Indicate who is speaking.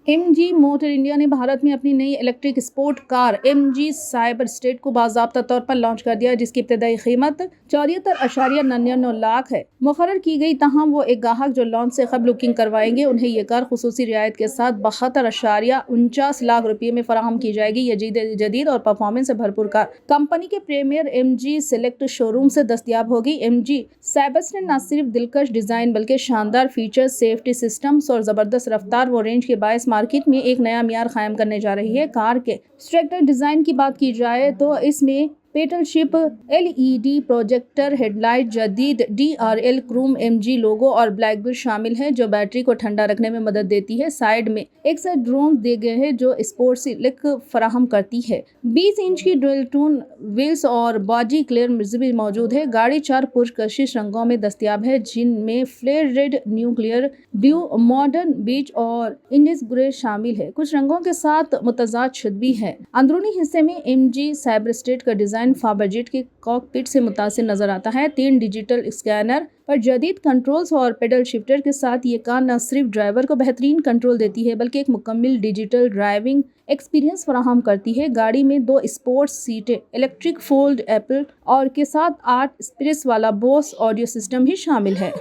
Speaker 1: MG motor India ने भारत में अपनी नई electric sport car MG cyber state को बाज़ाब्ता तौर पर लॉन्च कर दिया, जिसकी इब्तदाई कीमत 74.99 लाख है मुकर्रर की गई। तहम वो एक गाहक जो लॉन्च से कबल बुकिंग करवाएंगे उन्हें ये कार खुसूसी रियायत के साथ 72.49 लाख रुपये में फराहम की जाएगी। ये जदीद और परफॉर्मेंस से भरपूर कार कंपनी के प्रीमियर MG सेलेक्ट शोरूम से दस्तयाब होगी। MG साइबर स्टेट न सिर्फ दिलकश डिज़ाइन बल्कि शानदार फीचर्स, सेफ्टी सिस्टम्स और ज़बरदस्त रफ्तार व रेंज के बायस मार्केट में एक नया मियार कायम करने जा रही है। कार के स्ट्रक्चरल डिज़ाइन की बात की जाए तो इसमें पेटलशिप LED प्रोजेक्टर हेडलाइट, जदीद DRL क्रूम MG लोगो और ब्लैक बिल शामिल है जो बैटरी को ठंडा रखने में मदद देती है। साइड में एक साइड ड्रोन दिए गए हैं जो स्पोर्ट्स लुक फराहम करती है। 20 इंच की ड्यूल टोन व्हील्स और बॉडी क्लियर भी मौजूद है। गाड़ी 4 पुरकशिश रंगों में दस्तयाब है जिनमें flair red, nuclear blue, modern beach और इंडिस ग्रे शामिल है। कुछ रंगों के साथ मुतजाद शुद भी है। अंदरूनी हिस्से में MG साइबर स्टेट का डिजाइन फाबरजेट के कॉकपिट से मुतासिर नजर आता है। 3 डिजिटल स्कैनर पर जदीद कंट्रोल्स और पेडल शिफ्टर के साथ ये कार न सिर्फ ड्राइवर को बेहतरीन कंट्रोल देती है बल्कि एक मुकम्मल डिजिटल ड्राइविंग एक्सपीरियंस फराहम करती है। गाड़ी में 2 स्पोर्ट्स सीटें, इलेक्ट्रिक फोल्ड एपल और के साथ 8 स्पीकर्स वाला बोस ऑडियो सिस्टम भी शामिल है।